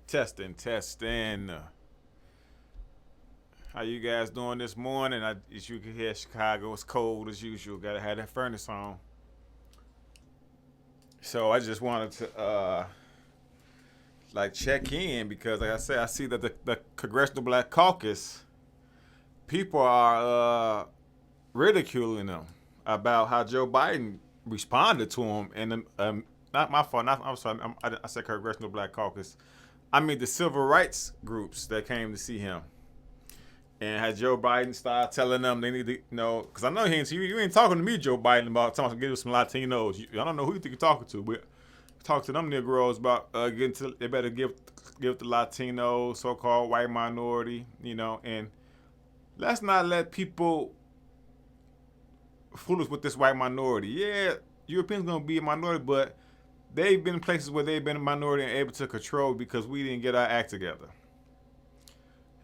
Testing, testing. How you guys doing this morning? As you can hear, Chicago is cold as usual. Gotta have that furnace on. So I just wanted to check in because, like I said, I see that the Congressional Black Caucus people are ridiculing them about how Joe Biden responded to him, and not my fault. I'm sorry. I said Congressional Black Caucus. I mean the civil rights groups that came to see him. And had Joe Biden start telling them they need to, because I know you ain't talking to me, Joe Biden, about talking to give some Latinos. I don't know who you think you're talking to, but talk to them Negroes about they better give the Latinos, so-called white minority, and let's not let people fool us with this white minority. Yeah, Europeans gonna be a minority, but they've been in places where they've been a minority and able to control because we didn't get our act together.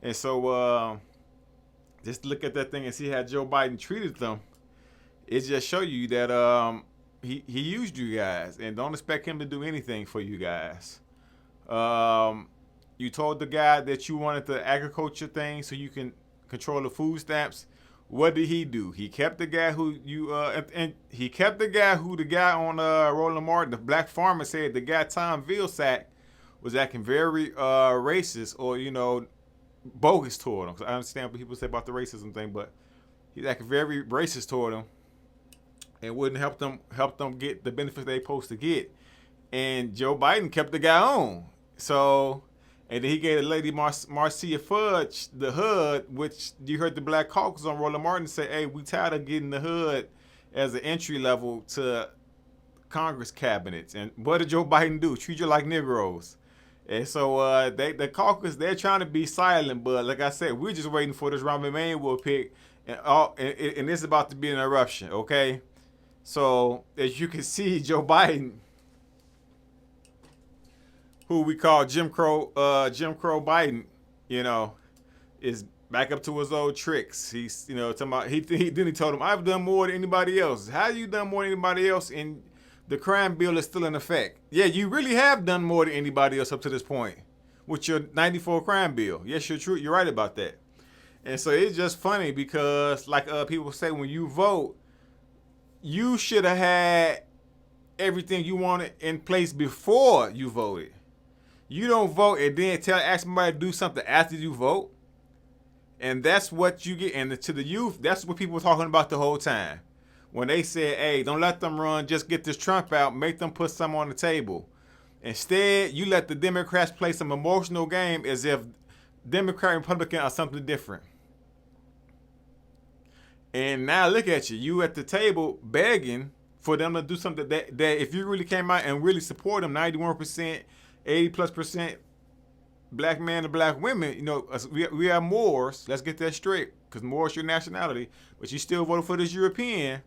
And so just look at that thing and see how Joe Biden treated them. It just show you that he used you guys, and don't expect him to do anything for you guys. You told the guy that you wanted the agriculture thing so you can control the food stamps. What did he do? He kept the guy who and he kept the guy who the guy on Roland Martin, the black farmer, said the guy Tom Vilsack was acting very racist or bogus toward him. Cause I understand what people say about the racism thing, but he's acting very racist toward them and wouldn't help them get the benefits they supposed to get. And Joe Biden kept the guy on. So, and then he gave the lady Marcia Fudge the HUD, which you heard the Black Caucus on Roland Martin say, "Hey, we tired of getting the HUD as an entry level to Congress cabinets." And what did Joe Biden do? Treat you like Negroes. And so the caucus, they're trying to be silent, but like I said, we're just waiting for this Rahm Emanuel pick, and it's about to be an eruption, okay? So as you can see, Joe Biden, who we call Jim Crow Biden, is back up to his old tricks. He's talking about he told him, "I've done more than anybody else." How you done more than anybody else? And the crime bill is still in effect. Yeah, you really have done more than anybody else up to this point with your 94 crime bill. Yes, you're true. You're right about that. And so it's just funny because, like people say, when you vote, you should have had everything you wanted in place before you voted. You don't vote and then ask somebody to do something after you vote. And that's what you get. And to the youth, that's what people were talking about the whole time. When they said, "Hey, don't let them run, just get this Trump out, make them put some on the table." Instead, you let the Democrats play some emotional game as if Democrat and Republican are something different. And now look at you. You at the table begging for them to do something that if you really came out and really support them, 91%, 80+% black men and black women, we are Moors. Let's get that straight, because Moors your nationality, but you still voted for this European.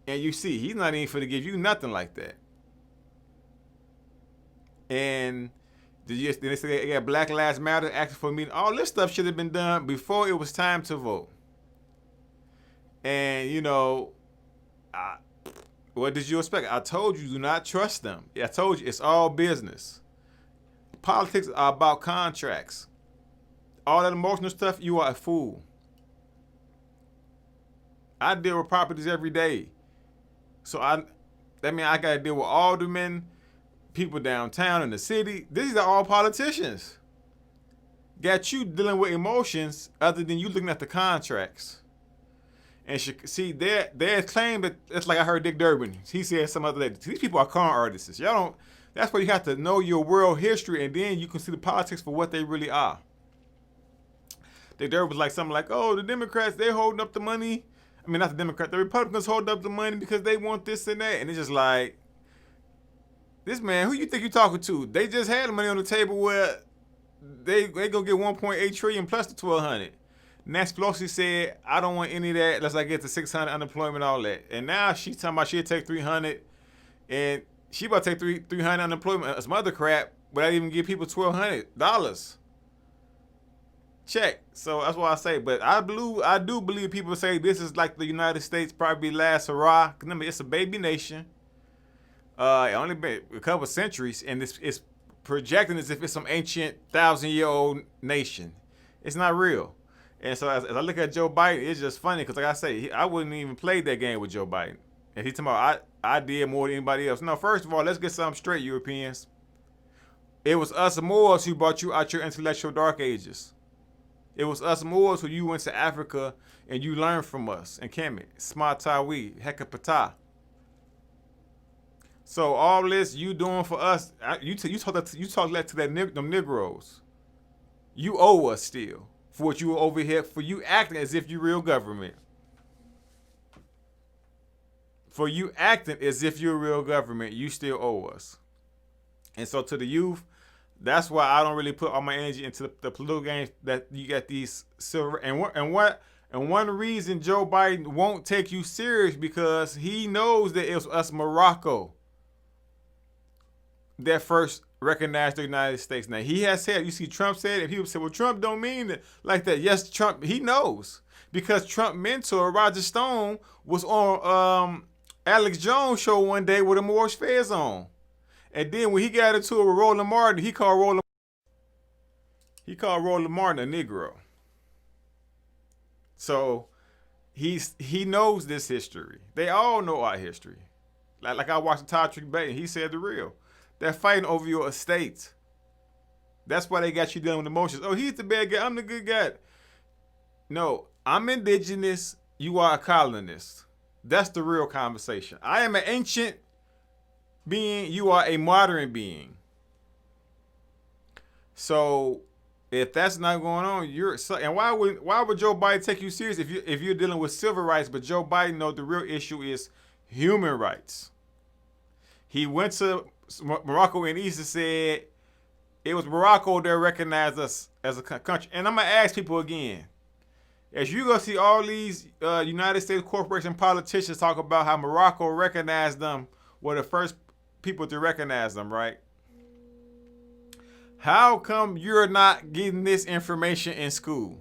And you see, he's not even for to give you nothing like that. And then they say, "Yeah, Black Lives Matter, acting for me." All this stuff should have been done before it was time to vote. And what did you expect? I told you, do not trust them. I told you, it's all business. Politics are about contracts. All that emotional stuff, you are a fool. I deal with properties every day. So that means I got to deal with aldermen, people downtown in the city. These are all politicians. Got you dealing with emotions other than you looking at the contracts. And see, their claim that it's like I heard Dick Durbin. He said some other day, these people are con artists. Y'all don't. That's why you have to know your world history, and then you can see the politics for what they really are. Dick Durbin was like something like, "Oh, the Democrats, they're holding up the money. I mean, not the Democrats, the Republicans hold up the money because they want this and that." And it's just like, this man, who you think you're talking to? They just had the money on the table where they gonna get 1.8 trillion plus the 1,200. Nancy Pelosi said, "I don't want any of that unless I get to 600 unemployment, all that." And now she's talking about she'll take 300, and she about to take 300 unemployment, some other crap, without even give people $1,200. Check. So that's why I say, but I do believe people say this is like the United States probably last hurrah. Remember, it's a baby nation. It only been a couple centuries, and it's projecting as if it's some ancient 1,000-year-old nation. It's not real. And so as I look at Joe Biden, it's just funny because, like I say, I wouldn't even play that game with Joe Biden. And he's talking about I did more than anybody else. No, first of all, let's get something straight, Europeans. It was us Moors who brought you out your intellectual dark ages. It was us Moors who you went to Africa and you learned from us and Kemet, Smatawi, Hekapata. So all this you doing for us, you talk that to them Negroes. You owe us still for what you were over here, for you acting as if you real government. For you acting as if you're real government, you still owe us. And so to the youth, that's why I don't really put all my energy into the political games that you got these silver. And one reason Joe Biden won't take you serious because he knows that it was us Morocco that first recognized the United States. Now he has said, you see, Trump said, if people say, well, Trump don't mean it like that. Yes, Trump, he knows because Trump mentor Roger Stone was on Alex Jones show one day with the Moorish Fez on. And then when he got into it with Roland Martin, he called Roland Martin a Negro. So he knows this history. They all know our history. Like I watched Todd Trick and he said the real. They're fighting over your estate. That's why they got you dealing with emotions. Oh, he's the bad guy. I'm the good guy. No, I'm indigenous. You are a colonist. That's the real conversation. I am an ancient being. You are a modern being. So if that's not going on, and why would Joe Biden take you serious if you're dealing with civil rights? But Joe Biden knows the real issue is human rights. He went to Morocco and East and said it was Morocco that recognized us as a country. And I'm gonna ask people again, as you go see all these United States corporation politicians talk about how Morocco recognized them, were the first people to recognize them, right? How come you're not getting this information in school?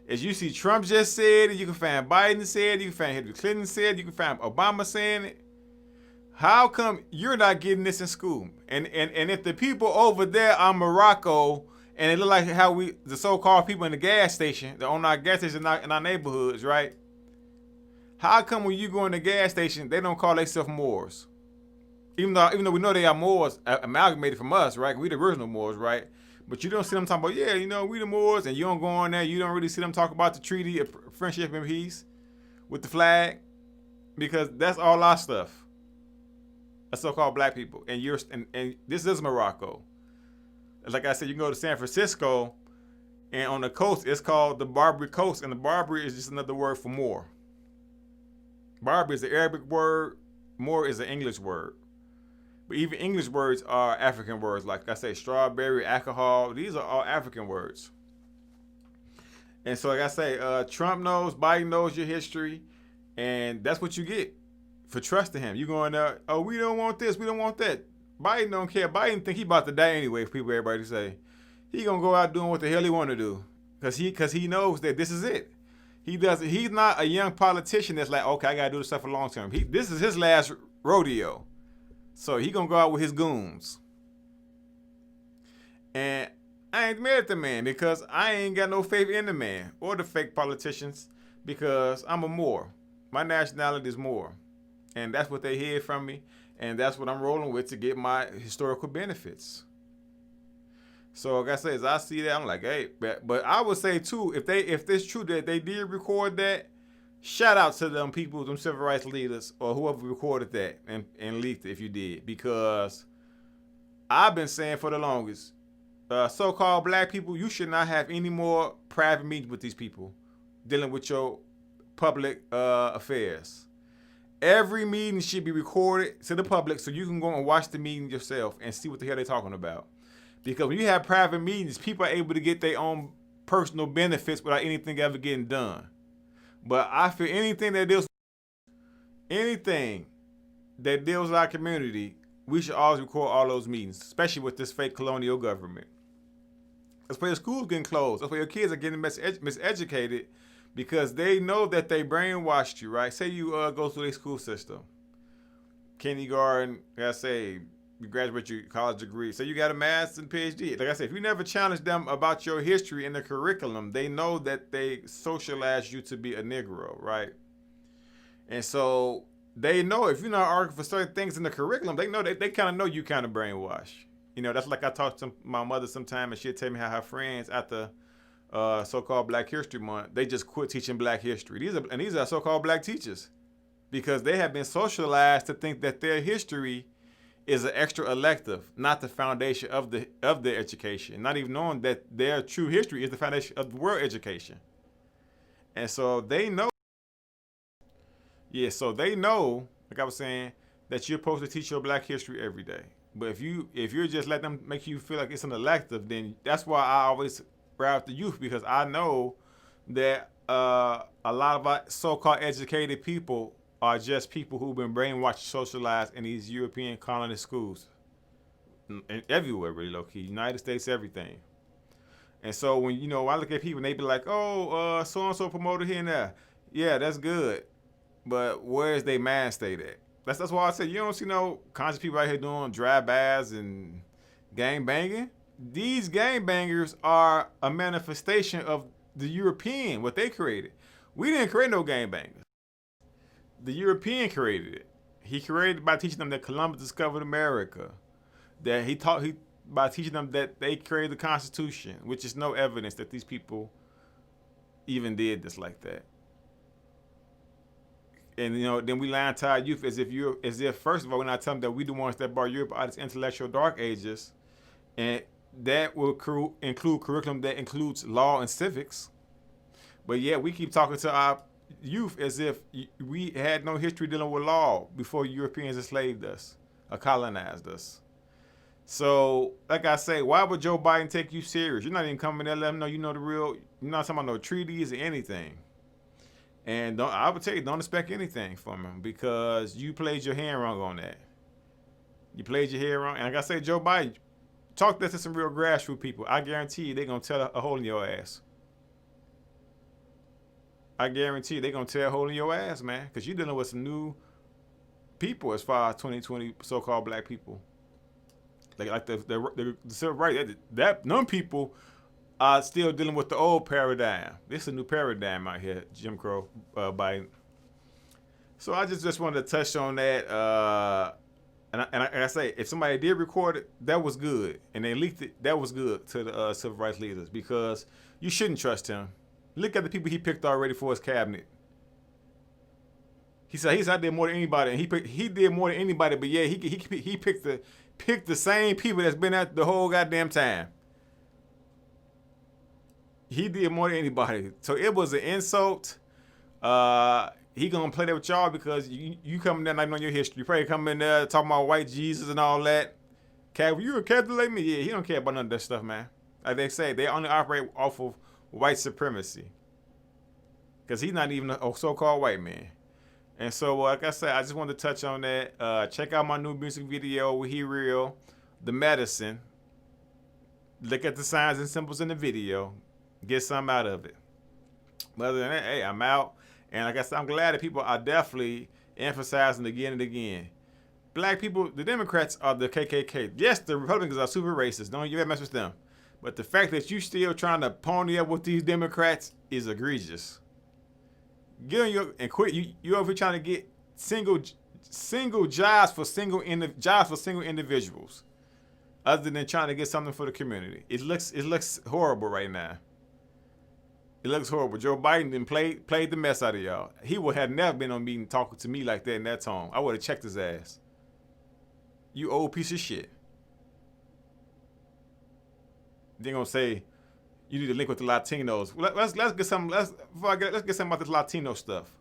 As you see, Trump just said it, you can find Biden said it, you can find Hillary Clinton said it, you can find Obama saying it. How come you're not getting this in school? And if the people over there are Morocco, and it look like how the so-called people in the gas station, that own our gas station in our neighborhoods, right? How come when you go in the gas station, they don't call themselves Moors? Even though we know they are Moors amalgamated from us, right? We the original Moors, right? But you don't see them talking about, yeah, we the Moors, and you don't go on there. You don't really see them talk about the Treaty of Friendship and Peace with the flag, because that's all our stuff. That's so-called black people, and this is Morocco. Like I said, you can go to San Francisco, and on the coast, it's called the Barbary Coast, and the Barbary is just another word for Moor. Barbary is the Arabic word, Moor is the English word. But even English words are African words. Like I say, strawberry, alcohol, these are all African words. And so like I say, Trump knows, Biden knows your history, and that's what you get for trusting him. You going there, oh, we don't want this, we don't want that. Biden don't care. Biden think he about to die anyway, for everybody say. He gonna go out doing what the hell he want to do. Cause he knows that this is it. He's not a young politician that's like, okay, I gotta do this stuff for long term. This is his last rodeo. So he gonna go out with his goons. And I ain't mad at the man because I ain't got no faith in the man or the fake politicians because I'm a Moor. My nationality is Moor. And that's what they hid from me. And that's what I'm rolling with to get my historical benefits. So like I say, as I see that, I'm like, hey, but I would say too, if it's true that they did record that, shout out to them people, them civil rights leaders, or whoever recorded that and leaked it if you did. Because I've been saying for the longest, so-called black people, you should not have any more private meetings with these people dealing with your public affairs. Every meeting should be recorded to the public so you can go and watch the meeting yourself and see what the hell they're talking about. Because when you have private meetings, people are able to get their own personal benefits without anything ever getting done. But I feel anything that deals with our community, we should always record all those meetings, especially with this fake colonial government. That's why your schools getting closed. That's why your kids are getting miseducated because they know that they brainwashed you, right? Say you go through their school system. Kindergarten, like I say, you graduate your college degree. So you got a master's and PhD. Like I said, if you never challenge them about your history in the curriculum, they know that they socialize you to be a Negro, right? And so they know if you're not arguing for certain things in the curriculum, they know they kind of know you kind of brainwashed. You know, that's like I talked to my mother sometime, and she'd tell me how her friends after so-called Black History Month, they just quit teaching Black history. These are so-called Black teachers because they have been socialized to think that their history is an extra elective, not the foundation of their education. Not even knowing that their true history is the foundation of the world education. And so they know. Yeah, so they know, like I was saying, that you're supposed to teach your Black history every day. But if you're just letting them make you feel like it's an elective, then that's why I always route the youth, because I know that a lot of our so-called educated people are just people who've been brainwashed, socialized in these European colonist schools, and everywhere, really low key, United States, everything. And so when I look at people, and they be like, "Oh, so and so promoted here and there." Yeah, that's good, but where's their mind state at? That's why I said you don't see no conscious people out here doing drive-bys and gang banging. These gang bangers are a manifestation of the European, what they created. We didn't create no gang bangers. The European created it. He created it by teaching them that Columbus discovered America. That he by teaching them that they created the Constitution, which is no evidence that these people even did this like that. And then we lie to our youth as if first of all we're not telling them that we the ones that brought Europe out of its intellectual dark ages, and that will include curriculum that includes law and civics. But yeah, we keep talking to our youth as if we had no history dealing with law before Europeans enslaved us or colonized us. So, like I say, why would Joe Biden take you serious? You're not even coming there, let him know you know the real. You're not talking about no treaties or anything. And I would tell you, don't expect anything from him because you played your hand wrong on that. You played your hand wrong. And like I say, Joe Biden, talk that to some real grassroots people. I guarantee you they're going to tell a hole in your ass. I guarantee you they're going to tear a hole in your ass, man, because you're dealing with some new people as far as 2020 so-called Black people. Like the civil rights, that none people are still dealing with the old paradigm. This is a new paradigm out here, Jim Crow, Biden. So I just wanted to touch on that. And I say, if somebody did record it, that was good. And they leaked it, that was good to the civil rights leaders because you shouldn't trust him. Look at the people he picked already for his cabinet. He said he's out there more than anybody, and he did more than anybody. But yeah, he picked the same people that's been at the whole goddamn time. He did more than anybody. So it was an insult. He gonna play that with y'all because you coming there not knowing your history. You probably come in there talking about white Jesus and all that. You a Catholic like me? Yeah, he don't care about none of that stuff, man. Like they say, they only operate off of white supremacy. Because he's not even a so-called white man. And so, like I said, I just wanted to touch on that. Check out my new music video with He Real, The Medicine. Look at the signs and symbols in the video. Get something out of it. But other than that, hey, I'm out. And like I said, I'm glad that people are definitely emphasizing again and again. Black people, the Democrats are the KKK. Yes, the Republicans are super racist. Don't you ever mess with them. But the fact that you still trying to pony up with these Democrats is egregious. Get on your and quit. You over here trying to get single jobs for single individuals, other than trying to get something for the community. It looks horrible right now. It looks horrible. Joe Biden didn't played the mess out of y'all. He would have never been on a meeting talking to me like that in that tone. I would have checked his ass. You old piece of shit. They're gonna say you need to link with the Latinos. Let's get some. Let's get some about this Latino stuff.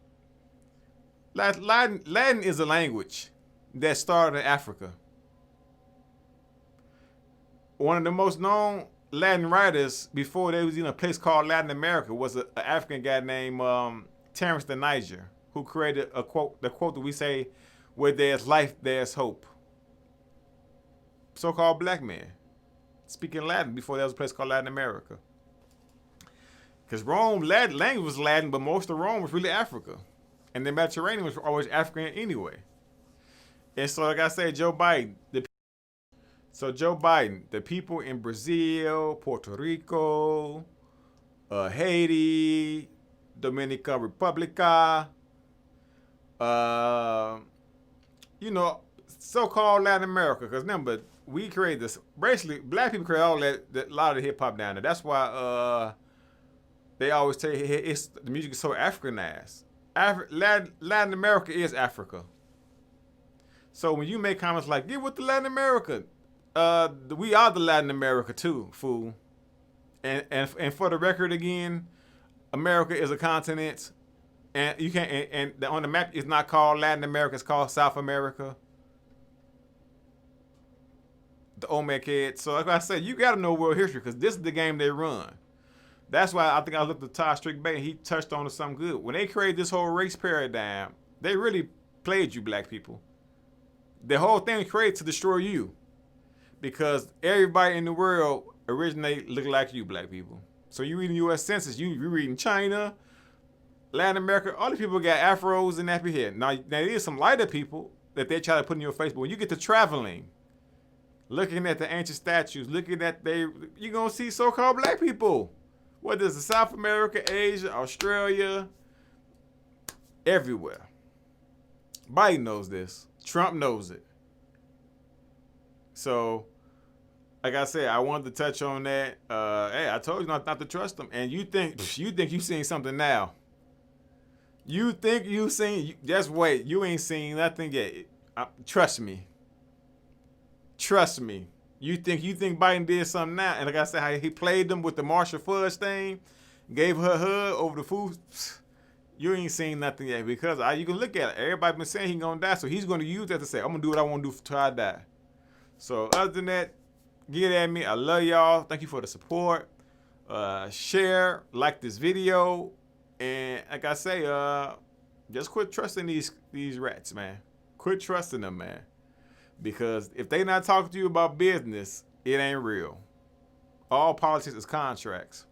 Latin is a language that started in Africa. One of the most known Latin writers before there was even a place called Latin America was an African guy named Terence the Niger, who created the quote that we say, "Where there's life, there's hope." So-called black man speaking Latin before there was a place called Latin America. Because Rome, language was Latin, but most of Rome was really Africa. And the Mediterranean was always African anyway. And so, like I said, Joe Biden, the So Joe Biden, the people in Brazil, Puerto Rico, Haiti, Dominica Republica, uh, you know, so-called Latin America. Because remember, we created this. Basically, black people created all that a lot of the hip hop down there. That's why they always say it's the music is so Africanized. Latin America is Africa. So when you make comments like "Get with the Latin America," we are the Latin America too, fool. And for the record again, America is a continent, and you can't. And on the map, it's not called Latin America; it's called South America. The Olmec head. So like I said, you got to know world history because this is the game they run. That's why I think I looked at Todd Strick Bay and he touched on something good. When they created this whole race paradigm, they really played you black people. The whole thing was created to destroy you because everybody in the world originate look like you black people. So you reading U.S. Census, you reading China, Latin America, all these people got afros and nappy hair. Now there's some lighter people that they try to put in your face, but when you get to traveling, looking at the ancient statues, looking at you're going to see so-called black people. Whether it's South America, Asia, Australia, everywhere. Biden knows this. Trump knows it. So, like I said, I wanted to touch on that. Hey, I told you not to trust them. And you think you seen something now. You think you seen, just wait. You ain't seen nothing yet. Trust me. Trust me. You think Biden did something now? And like I said, how he played them with the Marshall Fudge thing, gave her a hug over the food. You ain't seen nothing yet because you can look at it. Everybody been saying he's gonna die, so he's gonna use that to say, I'm gonna do what I want to do till I die. So other than that, get at me. I love y'all. Thank you for the support. Share, like this video, and like I say, just quit trusting these rats, man. Quit trusting them, man. Because if they not talking to you about business, it ain't real. All politics is contracts.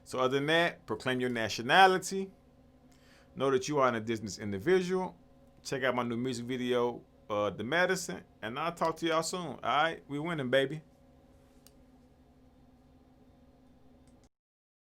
So other than that, proclaim your nationality. Know that you are an indigenous individual. Check out my new music video, The Medicine. And I'll talk to y'all soon. All right? We winning, baby.